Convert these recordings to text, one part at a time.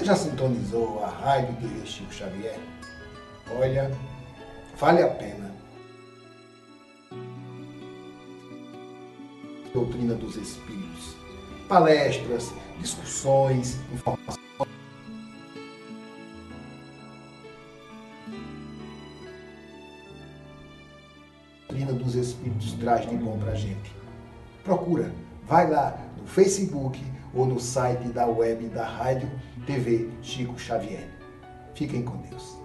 já sintonizou a Rádio TV Chico Xavier? Olha, vale a pena. Doutrina dos Espíritos. Palestras, discussões, informações. A doutrina dos Espíritos traz de bom pra gente. Procura, vai lá no Facebook ou no site da web da Rádio TV Chico Xavier. Fiquem com Deus.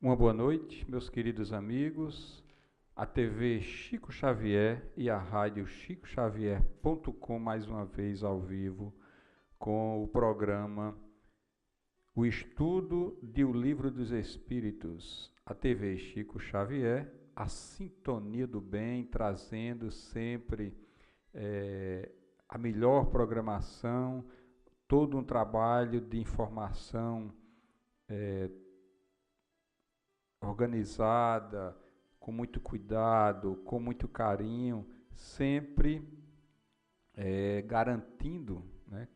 Uma boa noite, meus queridos amigos. A TV Chico Xavier e a rádio chicoxavier.com mais uma vez ao vivo com o programa O Estudo de O Livro dos Espíritos. A TV Chico Xavier, a sintonia do bem, trazendo sempre a melhor programação, todo um trabalho de informação organizada, com muito cuidado, com muito carinho, sempre garantindo, né,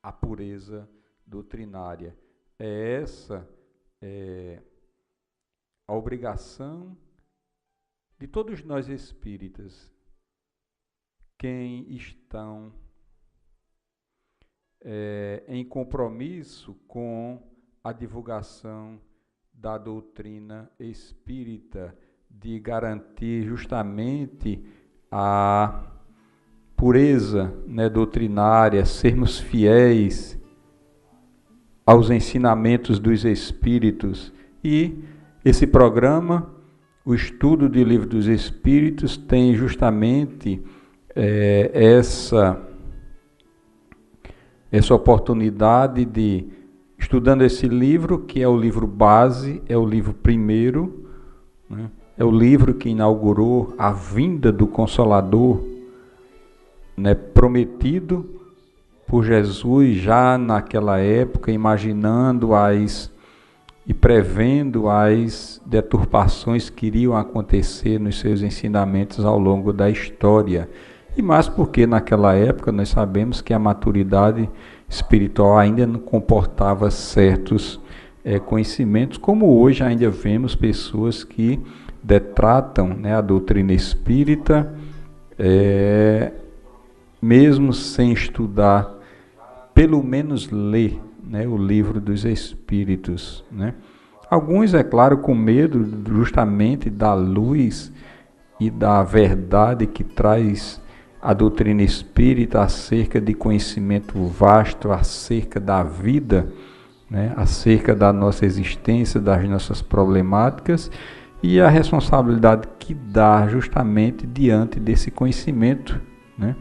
a pureza doutrinária. É essa a obrigação de todos nós espíritas, quem estão em compromisso com a divulgação da doutrina espírita, de garantir justamente a pureza, né, doutrinária, sermos fiéis aos ensinamentos dos Espíritos. E esse programa, o Estudo do Livro dos Espíritos, tem justamente essa oportunidade de, estudando esse livro, que é o livro base, é o livro primeiro, né? É o livro que inaugurou a vinda do Consolador, né, prometido por Jesus já naquela época, imaginando e prevendo as deturpações que iriam acontecer nos seus ensinamentos ao longo da história. E mais porque naquela época nós sabemos que a maturidade espiritual ainda não comportava certos conhecimentos, como hoje ainda vemos pessoas que detratam, né, a doutrina espírita, mesmo sem estudar, pelo menos ler, né, o Livro dos Espíritos, né? Alguns, é claro, com medo justamente da luz e da verdade que traz a doutrina espírita acerca de conhecimento vasto, acerca da vida, né, acerca da nossa existência, das nossas problemáticas, e a responsabilidade que dá justamente diante desse conhecimento, né,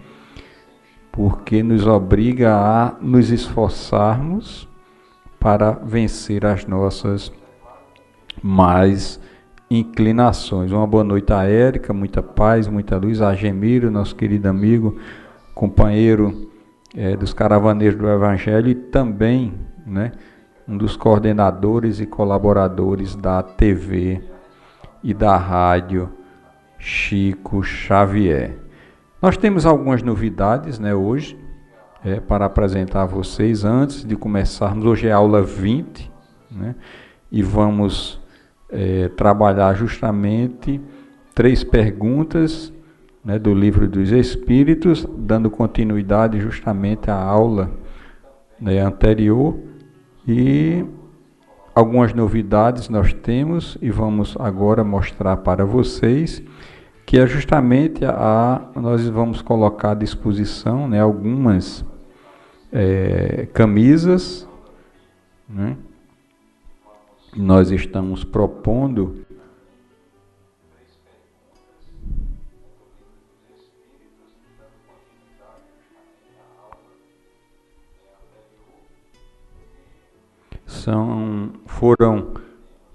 porque nos obriga a nos esforçarmos para vencer as nossas mais inclinações. Uma boa noite a Érica, muita paz, muita luz, a Gemiro, nosso querido amigo, companheiro dos Caravaneiros do Evangelho, e também, né, um dos coordenadores e colaboradores da TV e da rádio Chico Xavier. Nós temos algumas novidades, né, hoje, para apresentar a vocês. Antes de começarmos, hoje é a aula 20, né, e vamos trabalhar justamente 3 perguntas, né, do Livro dos Espíritos, dando continuidade justamente à aula, né, anterior. E algumas novidades nós temos e vamos agora mostrar para vocês, que é justamente nós vamos colocar à disposição, né, algumas camisas, né? Nós estamos propondo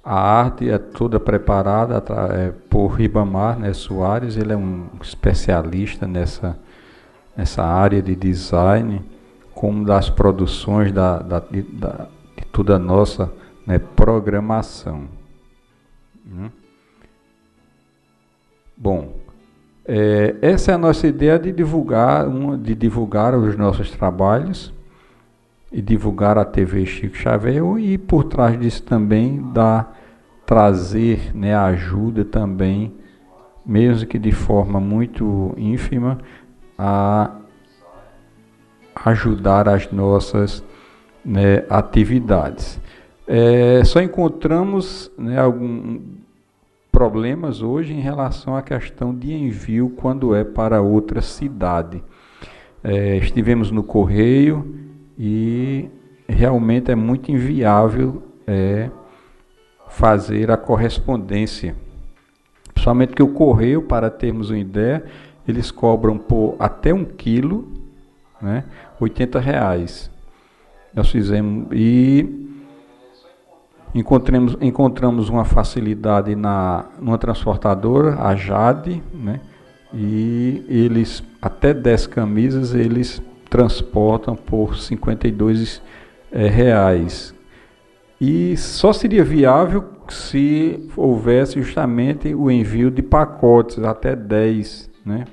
a arte é toda preparada por Ribamar, né, Soares. Ele é um especialista nessa área de design, como das produções de toda a nossa né, programação. Bom, essa é a nossa ideia de divulgar os nossos trabalhos e divulgar a TV Chico Xavier, e por trás disso também trazer, né, ajuda também, mesmo que de forma muito ínfima, a ajudar as nossas, né, atividades. Só encontramos, né, alguns problemas hoje em relação à questão de envio quando é para outra cidade. Estivemos no correio e realmente é muito inviável fazer a correspondência. Principalmente que o correio, para termos uma ideia, eles cobram por até 1 quilo, né, R$80. Nós fizemos e encontramos uma facilidade numa transportadora, a Jade, né, e eles, até 10 camisas, eles transportam por R$52. E só seria viável se houvesse justamente o envio de pacotes, até 10, né,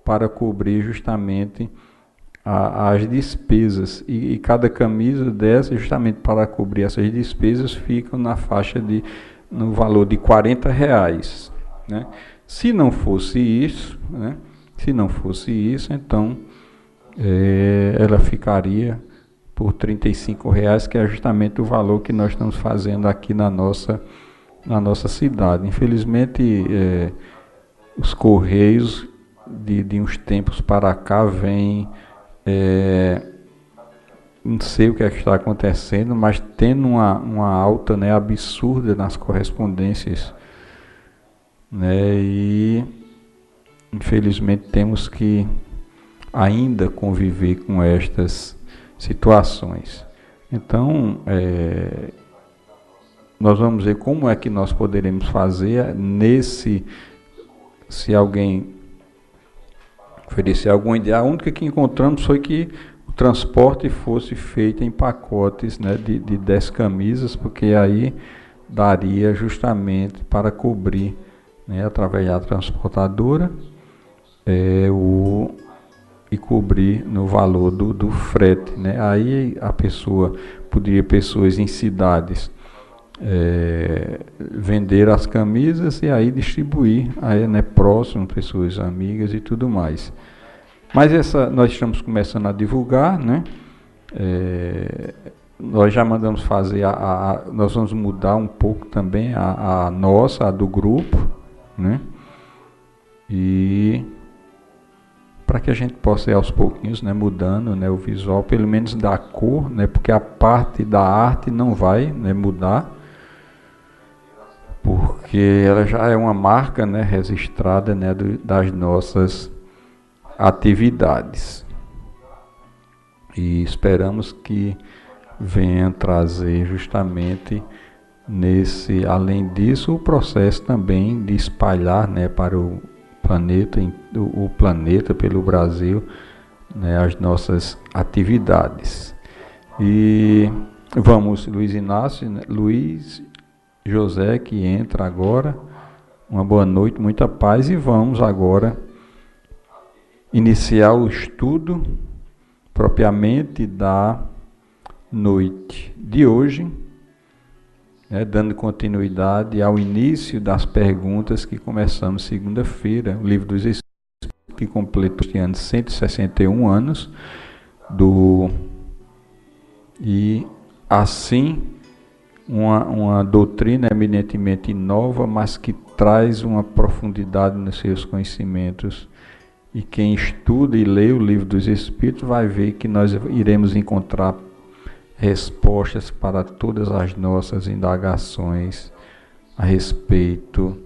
para cobrir justamente as despesas. E cada camisa dessa, justamente para cobrir essas despesas, ficam no valor de R$40. Né? Se não fosse isso, então ela ficaria por R$35, que é justamente o valor que nós estamos fazendo aqui na nossa cidade. Infelizmente, os Correios de uns tempos para cá vêm, não sei o que é que está acontecendo, mas tendo uma alta, né, absurda nas correspondências, né, e infelizmente temos que ainda conviver com estas situações. Então, nós vamos ver como é que nós poderemos fazer se alguém oferecer alguma ideia. A única que encontramos foi que o transporte fosse feito em pacotes, né, de 10 camisas, porque aí daria justamente para cobrir, né, através da transportadora, e cobrir no valor do frete, né? Aí pessoas em cidades vender as camisas e aí distribuir, aí, né, próximo, pessoas amigas e tudo mais. Mas nós estamos começando a divulgar, né? Nós já mandamos fazer nós vamos mudar um pouco também a do grupo, né? E para que a gente possa ir aos pouquinhos, né, mudando, né, o visual, pelo menos da cor, né, porque a parte da arte não vai, né, mudar, porque ela já é uma marca, né, registrada, né, das nossas atividades. E esperamos que venha trazer justamente além disso, o processo também de espalhar, né, para o planeta, pelo Brasil, né, as nossas atividades. E vamos, Luiz Inácio, né, Luiz José, que entra agora. Uma boa noite, muita paz, e vamos agora iniciar o estudo propriamente da noite de hoje, né, dando continuidade ao início das perguntas que começamos segunda-feira. O Livro dos Espíritos, que completou este ano 161 anos, e assim uma doutrina eminentemente nova, mas que traz uma profundidade nos seus conhecimentos. E quem estuda e lê o Livro dos Espíritos vai ver que nós iremos encontrar respostas para todas as nossas indagações a respeito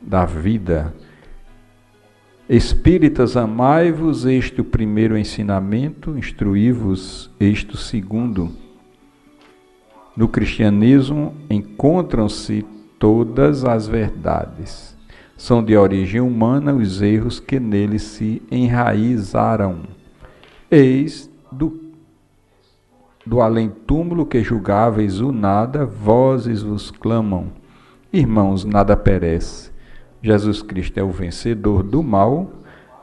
da vida. Espíritas, amai-vos, este o primeiro ensinamento, instruí-vos, este o segundo. No cristianismo encontram-se todas as verdades. São de origem humana os erros que nele se enraizaram. Eis do além-túmulo que julgáveis o nada, vozes vos clamam. Irmãos, nada perece. Jesus Cristo é o vencedor do mal,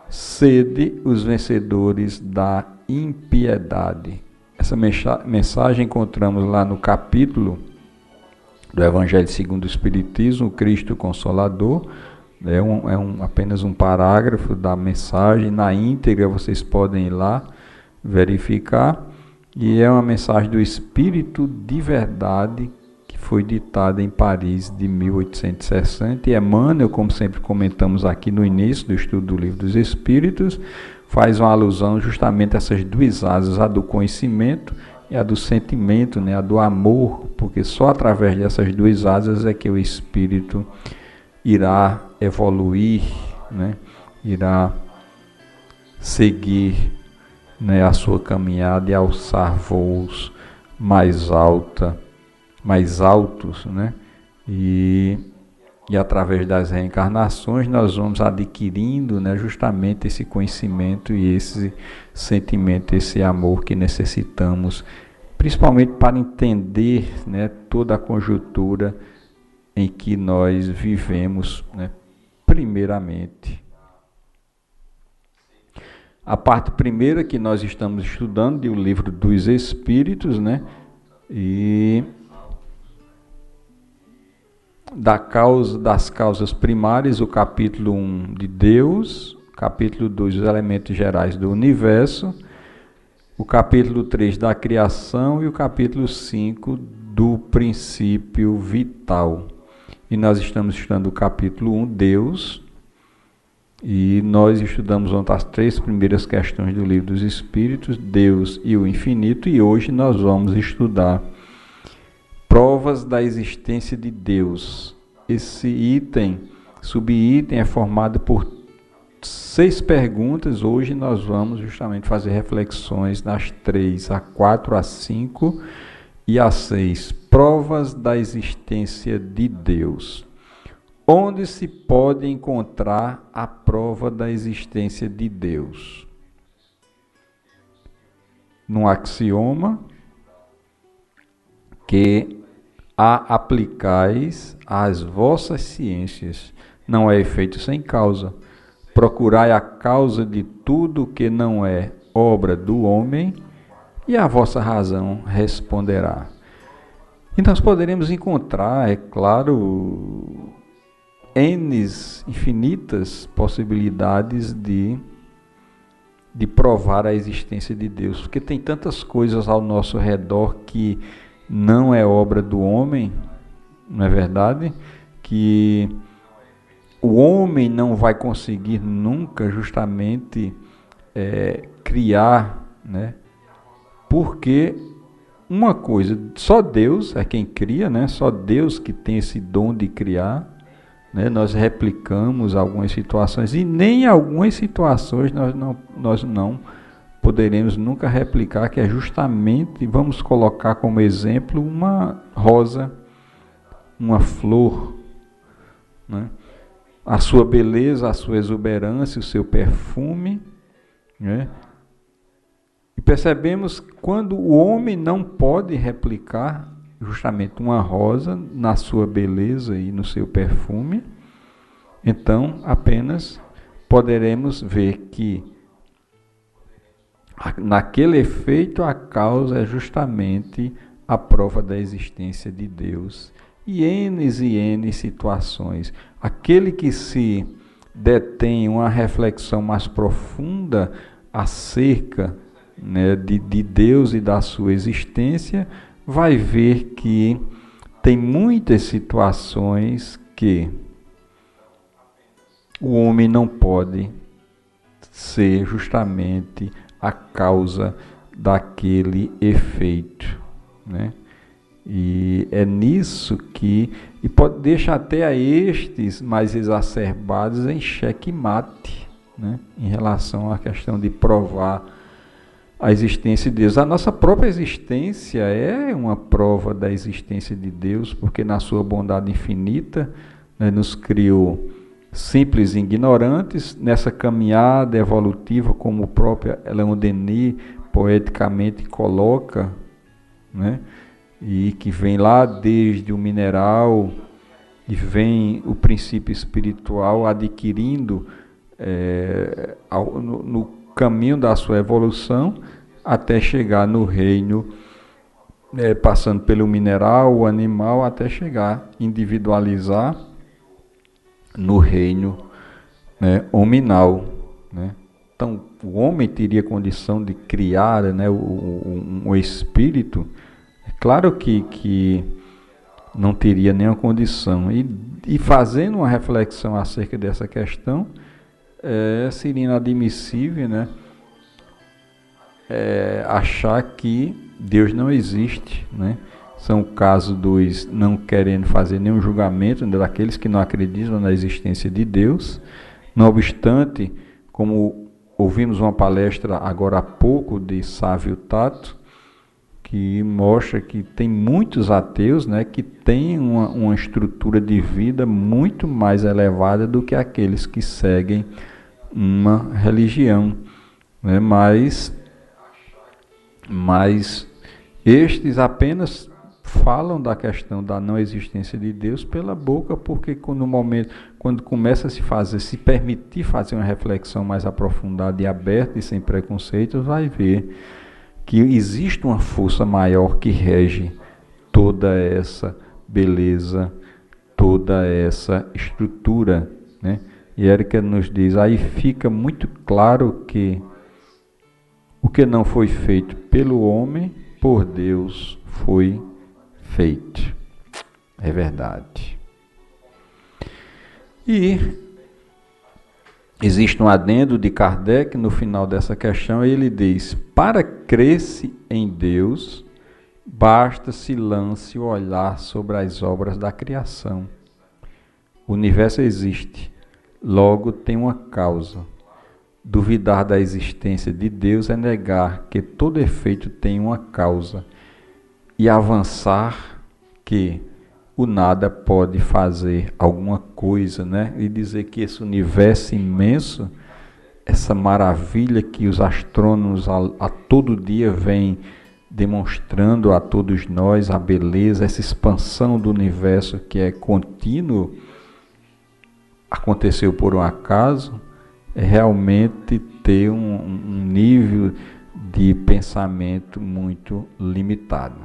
sede os vencedores da impiedade. Essa mensagem encontramos lá no capítulo do Evangelho segundo o Espiritismo, o Cristo Consolador. É apenas um parágrafo da mensagem, na íntegra vocês podem ir lá verificar. E é uma mensagem do Espírito de Verdade, que foi ditada em Paris de 1860. E Emmanuel, como sempre comentamos aqui no início do estudo do Livro dos Espíritos, faz uma alusão justamente a essas duas asas, a do conhecimento e a do sentimento, né? A do amor, porque só através dessas duas asas é que o espírito irá evoluir, né? Irá seguir, né, a sua caminhada e alçar voos mais altos, né? E através das reencarnações nós vamos adquirindo, né, justamente esse conhecimento e esse sentimento, esse amor que necessitamos, principalmente para entender, né, toda a conjuntura em que nós vivemos, né, primeiramente. A parte primeira que nós estamos estudando do Livro dos Espíritos, né, e das causas primárias, o capítulo 1 de Deus, capítulo 2 os elementos gerais do universo, o capítulo 3 da criação e o capítulo 5 do princípio vital. E nós estamos estudando o capítulo 1, Deus, e nós estudamos ontem as 3 primeiras questões do Livro dos Espíritos, Deus e o infinito, e hoje nós vamos estudar provas da existência de Deus. Esse subitem é formado por 6 perguntas. Hoje nós vamos justamente fazer reflexões nas 3, a 4, a 5 e a 6. Provas da existência de Deus. Onde se pode encontrar a prova da existência de Deus? Num axioma que aplicais às vossas ciências. Não é efeito sem causa. Procurai a causa de tudo que não é obra do homem, e a vossa razão responderá. E nós poderemos encontrar, é claro, infinitas possibilidades de provar a existência de Deus, porque tem tantas coisas ao nosso redor que não é obra do homem, não é verdade? Que o homem não vai conseguir nunca justamente criar, né? Porque uma coisa, só Deus é quem cria, né? Só Deus que tem esse dom de criar, né? Nós replicamos algumas situações e nem algumas situações nós não poderemos nunca replicar, que é justamente, vamos colocar como exemplo, uma rosa, uma flor, né? A sua beleza, a sua exuberância, o seu perfume, né? E percebemos quando o homem não pode replicar justamente uma rosa na sua beleza e no seu perfume, então apenas poderemos ver que naquele efeito a causa é justamente a prova da existência de Deus. E N situações. Aquele que se detém uma reflexão mais profunda acerca, né, de Deus e da sua existência, vai ver que tem muitas situações que o homem não pode ser justamente a causa daquele efeito, né? E é nisso que pode deixar até a estes mais exacerbados em xeque-mate, né? Em relação à questão de provar a existência de Deus. A nossa própria existência é uma prova da existência de Deus, porque na sua bondade infinita, né, nos criou simples e ignorantes nessa caminhada evolutiva, como o próprio Leon Denis poeticamente coloca, né? E que vem lá desde o mineral e vem o princípio espiritual adquirindo no caminho da sua evolução até chegar no reino, passando pelo mineral, o animal, até chegar, individualizar no reino, né, hominal, né? Então, o homem teria condição de criar, né, um espírito. É claro que não teria nenhuma condição. E fazendo uma reflexão acerca dessa questão, seria inadmissível, né, achar que Deus não existe, né? São o caso dos não querendo fazer nenhum julgamento daqueles que não acreditam na existência de Deus. Não obstante, como ouvimos uma palestra agora há pouco de Sávio Tato, que mostra que tem muitos ateus, né, que têm uma estrutura de vida muito mais elevada do que aqueles que seguem uma religião, né? Mas estes apenas falam da questão da não existência de Deus pela boca, porque quando começa a se permitir fazer uma reflexão mais aprofundada e aberta e sem preconceitos, vai ver que existe uma força maior que rege toda essa beleza, toda essa estrutura, né? E Érica nos diz, aí fica muito claro que o que não foi feito pelo homem, por Deus foi feito. É verdade. E existe um adendo de Kardec no final dessa questão, e ele diz, para crer-se em Deus, basta-se lance o olhar sobre as obras da criação. O universo existe, logo tem uma causa. Duvidar da existência de Deus é negar que todo efeito tem uma causa e avançar que o nada pode fazer alguma coisa, né? E dizer que esse universo imenso, essa maravilha que os astrônomos a todo dia vêm demonstrando a todos nós, a beleza, essa expansão do universo que é contínuo, aconteceu por um acaso, é realmente ter um nível de pensamento muito limitado.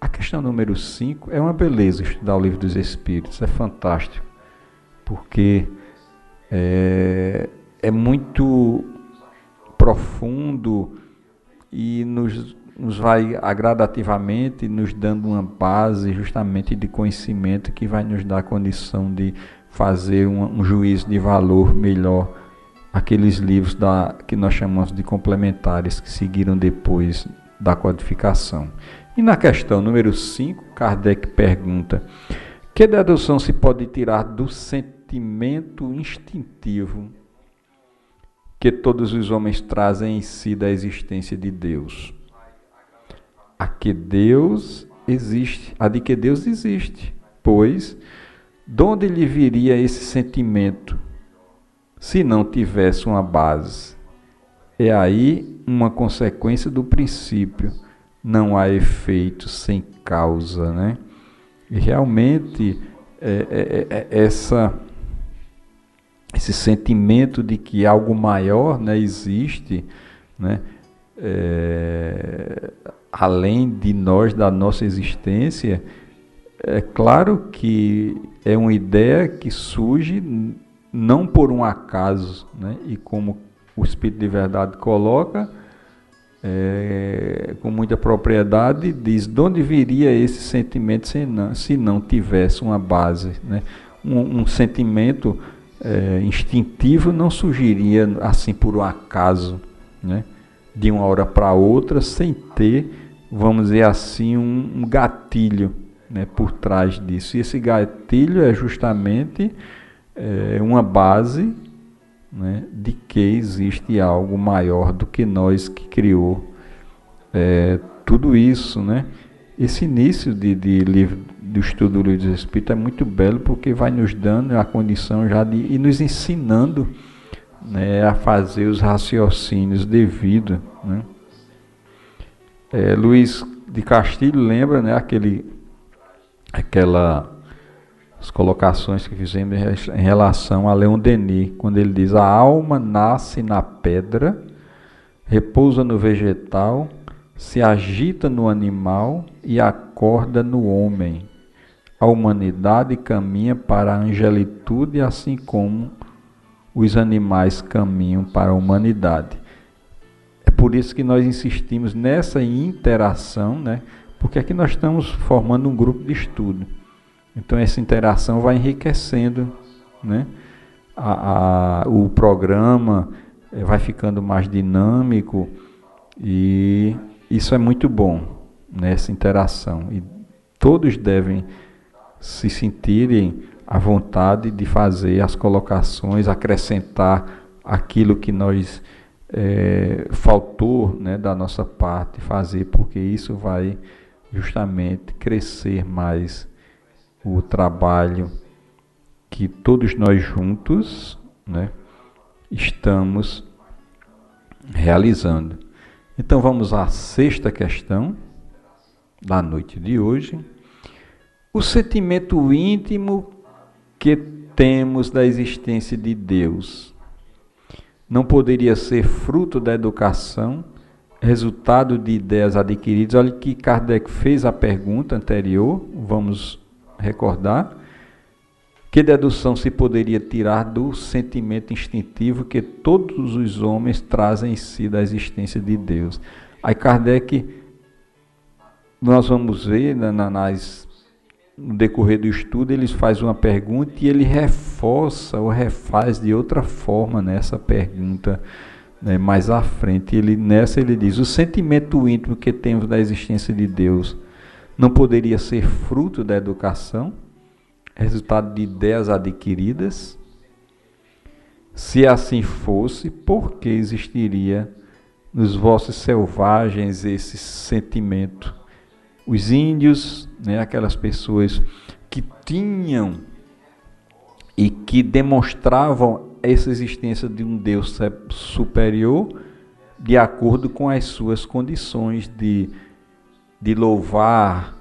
A questão número 5 é uma beleza estudar o Livro dos Espíritos, é fantástico, porque é muito profundo e nos vai gradativamente nos dando uma base justamente de conhecimento que vai nos dar a condição de fazer um juízo de valor melhor aqueles livros que nós chamamos de complementares que seguiram depois da codificação. E na questão número 5, Kardec pergunta: que dedução se pode tirar do sentimento instintivo que todos os homens trazem em si da existência de Deus? A de que Deus existe, pois de onde lhe viria esse sentimento se não tivesse uma base? É aí uma consequência do princípio. Não há efeito sem causa, né? E realmente esse sentimento de que algo maior, né, existe, né, além de nós, da nossa existência, é claro que é uma ideia que surge não por um acaso, né? E como o Espírito de Verdade coloca, com muita propriedade, diz: de onde viria esse sentimento se não tivesse uma base, né? Um sentimento instintivo não surgiria assim por um acaso, né? De uma hora para outra, sem ter, vamos dizer assim, um gatilho, né, por trás disso. E esse gatilho é justamente uma base, né, de que existe algo maior do que nós que criou tudo isso, né? Esse início de livro, do estudo do Livro dos Espíritos é muito belo, porque vai nos dando a condição já e nos ensinando, né, a fazer os raciocínios devidos, né? Luiz de Castilho lembra, né, as colocações que fizemos em relação a Leon Denis, quando ele diz: a alma nasce na pedra, repousa no vegetal, se agita no animal e acorda no homem. A humanidade caminha para a angelitude, assim como os animais caminham para a humanidade. É por isso que nós insistimos nessa interação, né? Porque aqui nós estamos formando um grupo de estudo. Então essa interação vai enriquecendo, né? O programa vai ficando mais dinâmico e isso é muito bom, né? Essa interação. E todos devem se sentirem à vontade de fazer as colocações, acrescentar aquilo que nós faltou, né, da nossa parte fazer, porque isso vai justamente crescer mais o trabalho que todos nós juntos, né, estamos realizando. Então vamos à sexta questão da noite de hoje. O sentimento íntimo que temos da existência de Deus não poderia ser fruto da educação, resultado de ideias adquiridas? Olha que Kardec fez a pergunta anterior, vamos recordar. Que dedução se poderia tirar do sentimento instintivo que todos os homens trazem em si da existência de Deus? Aí Kardec, nós vamos ver no decorrer do estudo, ele faz uma pergunta e ele reforça ou refaz de outra forma nessa pergunta, né, mais à frente. Nessa ele diz: o sentimento íntimo que temos da existência de Deus não poderia ser fruto da educação, resultado de ideias adquiridas? Se assim fosse, por que existiria nos vossos selvagens esse sentimento? Os índios, né, aquelas pessoas que tinham e que demonstravam essa existência de um Deus superior de acordo com as suas condições de louvar,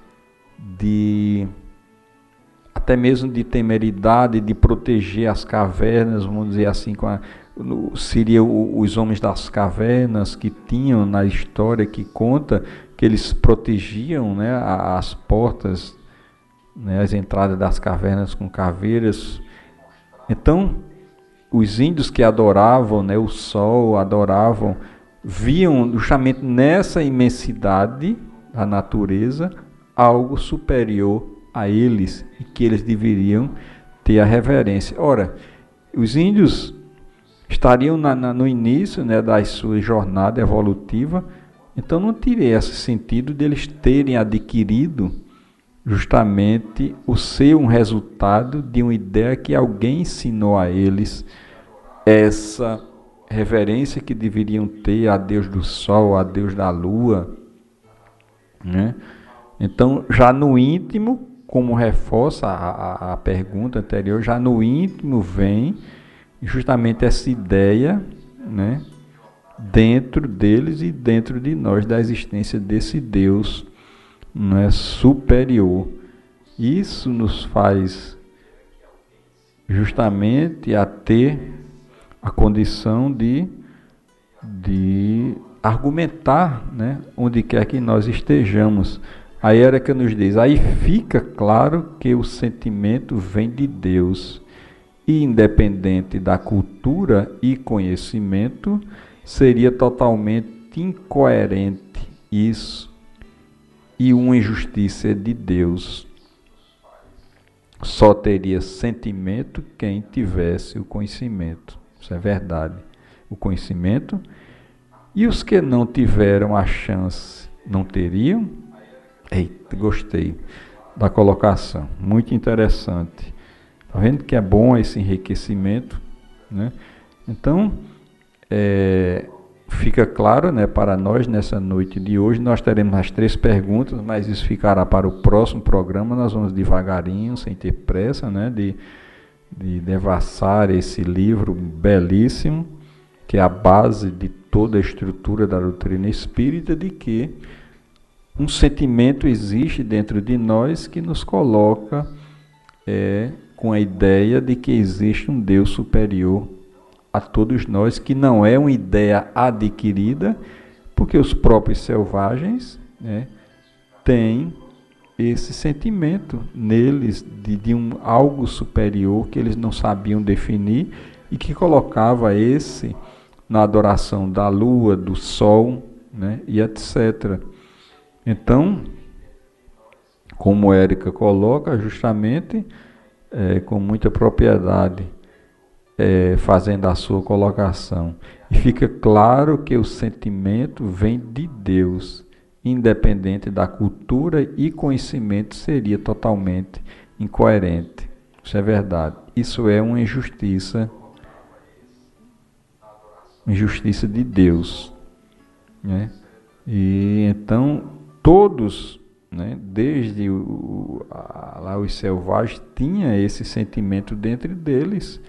até mesmo de temeridade, de proteger as cavernas, vamos dizer assim, seria os homens das cavernas que tinham na história que conta que eles protegiam, né, as portas, né, as entradas das cavernas com caveiras. Então, os índios que adoravam, né, o sol, viam justamente nessa imensidade da natureza algo superior a eles e que eles deveriam ter a reverência. Ora, os índios estariam no início, né, da sua jornada evolutiva, então não teria esse sentido deles terem adquirido justamente o ser um resultado de uma ideia que alguém ensinou a eles, essa reverência que deveriam ter a Deus do Sol, a Deus da Lua, né? Então, já no íntimo, como reforça a pergunta anterior, já no íntimo vem justamente essa ideia, né, dentro deles e dentro de nós, da existência desse Deus, né, superior. Isso nos faz justamente a ter a condição de argumentar, né, onde quer que nós estejamos. A Érica nos diz: aí fica claro que o sentimento vem de Deus e, independente da cultura e conhecimento, seria totalmente incoerente isso e uma injustiça de Deus. Só teria sentimento quem tivesse o conhecimento. Isso é verdade. O conhecimento. E os que não tiveram a chance, não teriam? Eita, gostei da colocação. Muito interessante. Está vendo que é bom esse enriquecimento, né? Então, fica claro, né, para nós nessa noite de hoje. Nós teremos as 3 perguntas, mas isso ficará para o próximo programa. Nós vamos devagarinho, sem ter pressa, né, de devassar esse livro belíssimo, que é a base de toda a estrutura da doutrina espírita, de que um sentimento existe dentro de nós que nos coloca com a ideia de que existe um Deus superior a todos nós, que não é uma ideia adquirida, porque os próprios selvagens, né, têm esse sentimento neles de algo superior que eles não sabiam definir e que colocava esse na adoração da lua, do sol, né, e etc. Então, como Érica coloca, justamente, com muita propriedade, fazendo a sua colocação, e fica claro que o sentimento vem de Deus, independente da cultura, e conhecimento seria totalmente incoerente. Isso é verdade. Isso é uma injustiça de Deus, né? E então todos, né, desde lá os selvagens, tinham esse sentimento dentro deles,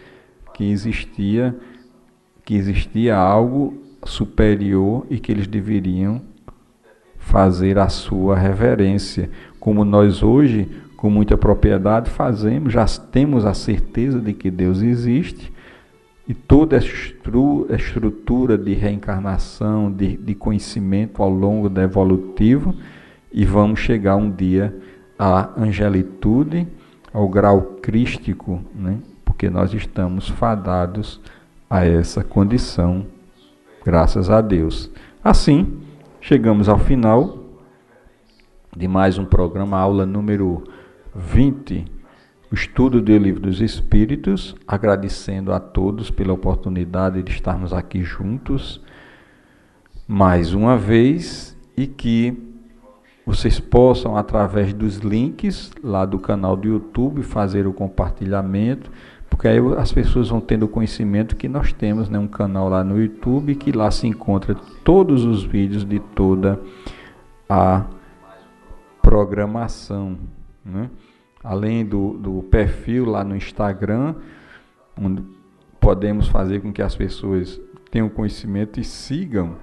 que existia algo superior e que eles deveriam fazer a sua reverência, como nós hoje, com muita propriedade, fazemos, já temos a certeza de que Deus existe, e toda a estrutura de reencarnação, de conhecimento ao longo da evolutivo, e vamos chegar um dia à angelitude, ao grau crístico, né? Porque nós estamos fadados a essa condição, graças a Deus. Assim, chegamos ao final de mais um programa, aula número 20, o estudo do Livro dos Espíritos, agradecendo a todos pela oportunidade de estarmos aqui juntos mais uma vez, e que vocês possam, através dos links lá do canal do YouTube, fazer o compartilhamento, porque aí as pessoas vão tendo conhecimento que nós temos, né, um canal lá no YouTube, que lá se encontra todos os vídeos de toda a programação, né? Além do perfil lá no Instagram, onde podemos fazer com que as pessoas tenham conhecimento e sigam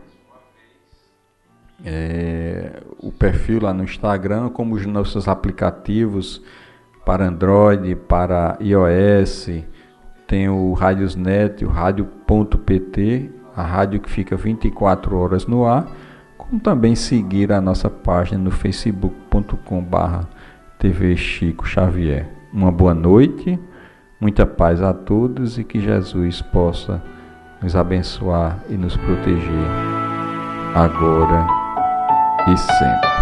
o perfil lá no Instagram, como os nossos aplicativos para Android, para iOS, tem o Radiosnet, o radio.pt, a rádio que fica 24 horas no ar, como também seguir a nossa página no facebook.com/TV Chico Xavier. Uma boa noite, muita paz a todos, e que Jesus possa nos abençoar e nos proteger agora e sempre.